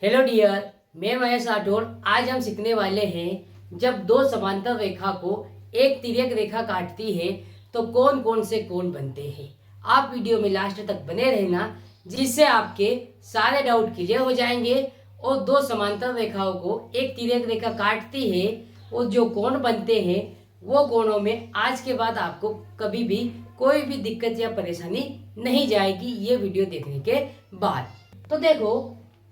Hello dear, मैं महेश राठौड़। आज हम सीखने वाले हैं जब दो समांतर रेखा को एक तिर्यक रेखा काटती है तो कौन कौन से कोण बनते हैं। आप वीडियो में लास्ट तक बने रहना, जिससे आपके सारे डाउट क्लियर हो जाएंगे। और दो समांतर रेखाओं को एक तिर्यक रेखा काटती है और जो कोण बनते हैं वो कोणों में आज के बाद आपको कभी भी कोई भी दिक्कत या परेशानी नहीं जाएगी ये वीडियो देखने के बाद। तो देखो,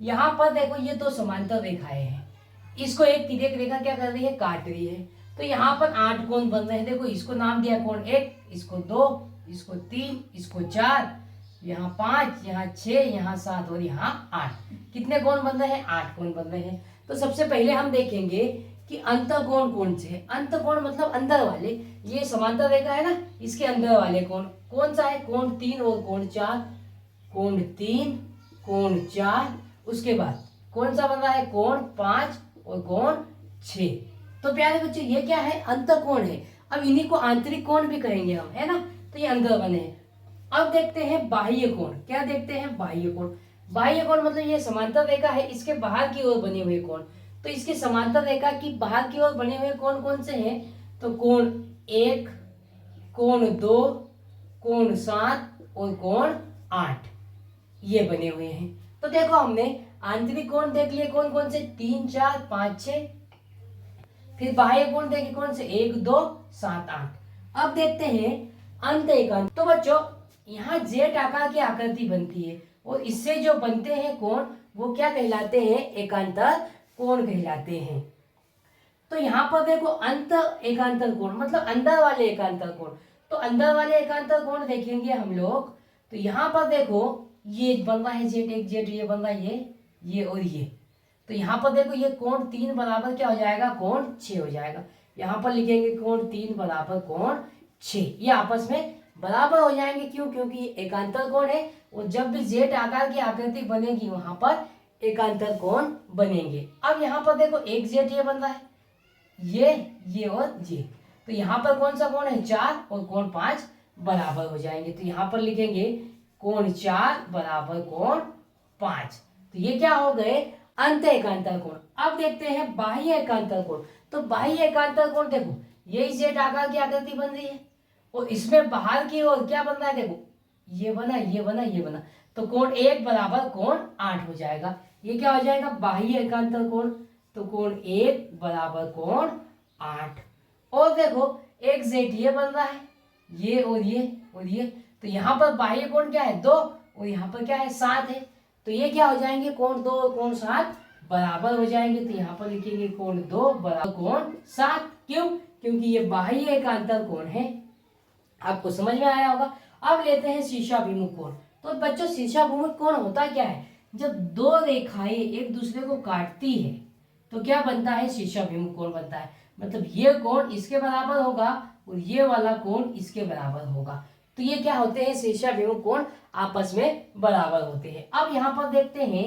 यहाँ पर देखो, ये दो समांतर रेखाएं हैं। इसको एक तिर्यक रेखा क्या कर रही है, काट रही है। तो यहाँ पर 8 कोण बन रहे हैं। देखो, इसको नाम दिया कोण 1, इसको 2, इसको 3, इसको 4, यहाँ 5, यहाँ 6, यहाँ 7 और यहाँ 8। कितने कोण बन रहे हैं? 8 कोण बन रहे हैं। तो सबसे पहले हम देखेंगे कि अंतःकोण कौन से है। अंतःकोण मतलब अंदर वाले। ये समांतर रेखा है ना, इसके अंदर वाले कोण कौन सा है? कोण 3 और कोण 4। कोण 3, कोण 4, उसके बाद कौन सा बन रहा है? कोण 5 और कोण 6। तो प्यारे बच्चों, ये क्या है? अंतःकोण है। अब इन्हीं को आंतरिक कोण भी कहेंगे हम, है ना। तो ये अंदर बने हैं। अब देखते हैं बाह्य कोण। क्या देखते हैं? बाह्य कोण। बाह्य कोण मतलब ये समांतर रेखा है, इसके बाहर की ओर बने हुए कोण। तो इसके समांतर रेखा की बाहर की ओर बने हुए कोण कौन से हैं? तो कोण 1, कोण 2, कोण 7 और कोण 8 ये बने हुए हैं। तो देखो, हमने आंतरिक कोण देख लिए कौन कौन से? 3, 4, 5, 6। फिर बाह्य कोण देखे कौन से? 1, 2, 7, 8। अब देखते हैं अंत एकांत। तो बच्चों, यहाँ जेट आकार की आकृति बनती है और इससे जो बनते हैं कोण वो क्या कहलाते हैं? एकांतर कोण कहलाते हैं। तो यहाँ पर देखो, अंत एकांतर कोण मतलब अंदर वाले एकांतर कोण। तो अंदर वाले एकांतर कोण देखेंगे हम लोग। तो यहाँ पर देखो, ये बन रहा है जेट, एक जेट ये बन रहा है, ये और ये। तो यहाँ पर देखो, ये कोण 3 बराबर क्या हो जाएगा? कोण 6 हो जाएगा। यहाँ पर लिखेंगे कोण 3 बराबर कोण 6। ये आपस में बराबर हो जाएंगे। क्यों? क्योंकि ये एकांतर कोण है और जब भी जेट आकार की आकृति बनेगी वहां पर एकांतर कोण बनेंगे। अब यहाँ पर देखो, एक जेट ये बन रहा है, ये और ये। तो यहाँ पर कौन सा कोण है? 4 और कोण 5 बराबर हो जाएंगे। तो यहाँ पर लिखेंगे कोण 4 बराबर कोण 5। तो ये क्या हो गए? अंत एकांतर कोण। अब देखते हैं बाह्य एकांतर कोण। तो बाह्य एकांतर कोण देखो, यही जेट आकार की आकृति बन रही है और इसमें बाहर की ओर क्या बन रहा है? देखो, ये बना, ये बना, ये बना। तो कोण 1 बराबर कोण 8 हो जाएगा। ये क्या हो जाएगा? बाह्य एकांतर कोण। तो कोण 1 बराबर कोण 8। और देखो, एक जेट ये बन रहा है, ये और ये और ये। तो यहाँ पर बाह्य कोण क्या है? 2 और यहाँ पर क्या है? 7 है। तो ये क्या हो जाएंगे? कोण 2 और कोण 7 बराबर हो जाएंगे। तो यहाँ पर लिखेंगे कोण 2 बराबर कोण 7। क्यों? क्योंकि ये बाह्य एकांतर कोण है। आपको समझ में आया होगा। अब लेते हैं शीर्षाभिमुख कोण। तो बच्चों, शीर्षाभिमुख कोण होता क्या है? जब दो रेखाएं एक दूसरे को काटती है तो क्या बनता है? शीर्षाभिमुख कोण बनता है। मतलब ये कोण इसके बराबर होगा और ये वाला कोण इसके बराबर होगा। तो ये क्या होते हैं? शीर्षाभिमुख कोण आपस में बराबर होते हैं। अब यहाँ पर देखते हैं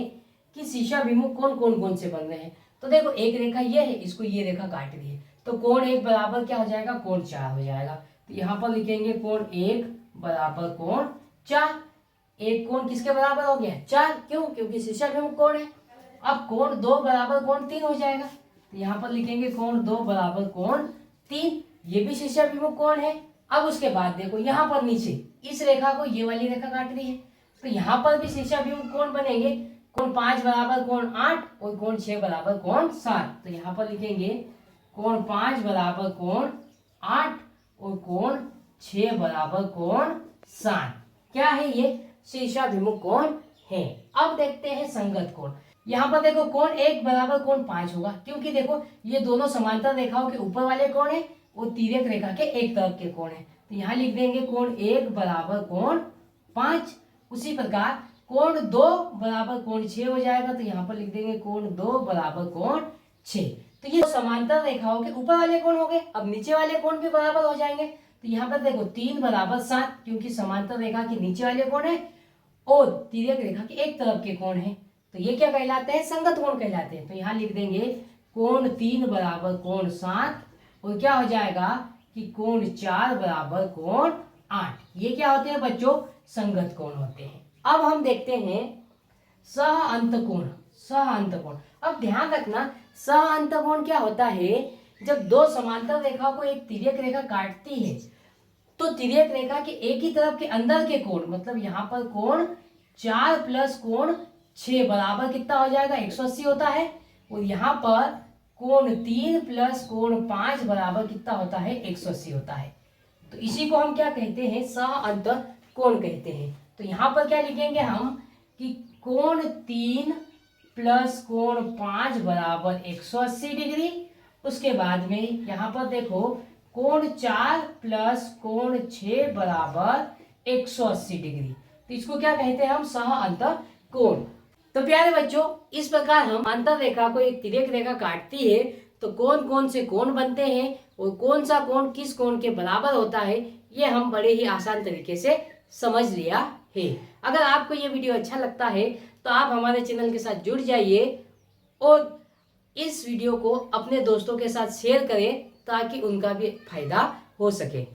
कि शीर्षाभिमुख कोण कौन कौन से बन रहे हैं। तो देखो, एक रेखा ये है, इसको ये रेखा काट रही है। तो कोण 1 बराबर क्या हो जाएगा? कोण 4 हो जाएगा। तो यहाँ पर लिखेंगे कोण 1 बराबर कोण 4। एक कोण किसके बराबर हो गया? 4। क्यों? क्योंकि शीर्षाभिमुख कोण है। अब कोण 2 बराबर कोण 3 हो जाएगा। तो यहाँ पर लिखेंगे कोण 2 बराबर कोण 3। ये भी शीर्षाभिमुख कोण है। अब उसके बाद देखो, यहाँ पर नीचे इस रेखा को ये वाली रेखा काट रही है। तो यहाँ पर भी शीर्षाभिमुख कोण बनेंगे। कोण 5 बराबर कोण 8 और कोण 6 बराबर कोण 7। तो यहाँ पर लिखेंगे कोण 5 बराबर कोण 8 और कोण 6 बराबर कोण 7। क्या है ये? शीर्षाभिमुख कोण है। अब देखते हैं संगत कोण। यहाँ पर देखो, कोण 1 बराबर कोण 5 होगा, क्योंकि देखो ये दोनों समांतर रेखाओं के ऊपर वाले कोण है और तिर्यक रेखा के एक तरफ के कोण है। तो यहाँ लिख देंगे कोण 1 बराबर कोण 5। उसी प्रकार कोण 2 बराबर कोण 6 हो जाएगा। तो यहाँ पर लिख देंगे कोण 2 बराबर कोण 6। तो ये समांतर रेखाओं के ऊपर वाले कोण हो गए। अब नीचे वाले कोण भी बराबर हो जाएंगे। तो यहाँ पर देखो 3 बराबर 7, क्योंकि समांतर रेखा के नीचे वाले कोण है और तिर्यक रेखा के एक तरफ के कोण है। तो ये क्या कहलाते हैं? संगत कोण कहलाते हैं। तो यहाँ लिख देंगे कोण 3 बराबर कोण 7 और क्या हो जाएगा कि कोण 4 बराबर कोण 8। ये क्या होते हैं बच्चों? संगत कोण होते हैं। अब हम देखते हैं सह अंत कोण। सहअंतकोण। अब ध्यान रखना, सहअंतकोण क्या होता है, जब दो समांतर रेखा को एक तिर्यक रेखा काटती है तो तिर्यक रेखा के एक ही तरफ के अंदर के कोण, मतलब यहाँ पर कोण 4 प्लस कोण 6 बराबर कितना हो जाएगा, 180 होता है। और यहाँ पर कोण 3 प्लस कोण 5 बराबर कितना होता है, 180 होता है। तो इसी को हम क्या कहते हैं, सहअंतकोण कहते हैं। तो यहाँ पर क्या लिखेंगे हम कि कोण 3 प्लस कोण 5 बराबर 180 डिग्री। उसके बाद में यहाँ पर देखो कोण 4 प्लस कोण 6 बराबर 180 डिग्री। तो इसको क्या कहते हैं हम, सहअंतकोण। तो प्यारे बच्चों, इस प्रकार हम अंतर रेखा को एक तिर्यक रेखा काटती है तो कौन कौन से कोण बनते हैं और कौन सा कोण किस कोण के बराबर होता है, ये हम बड़े ही आसान तरीके से समझ लिया है। अगर आपको ये वीडियो अच्छा लगता है तो आप हमारे चैनल के साथ जुड़ जाइए और इस वीडियो को अपने दोस्तों के साथ शेयर करें ताकि उनका भी फायदा हो सके।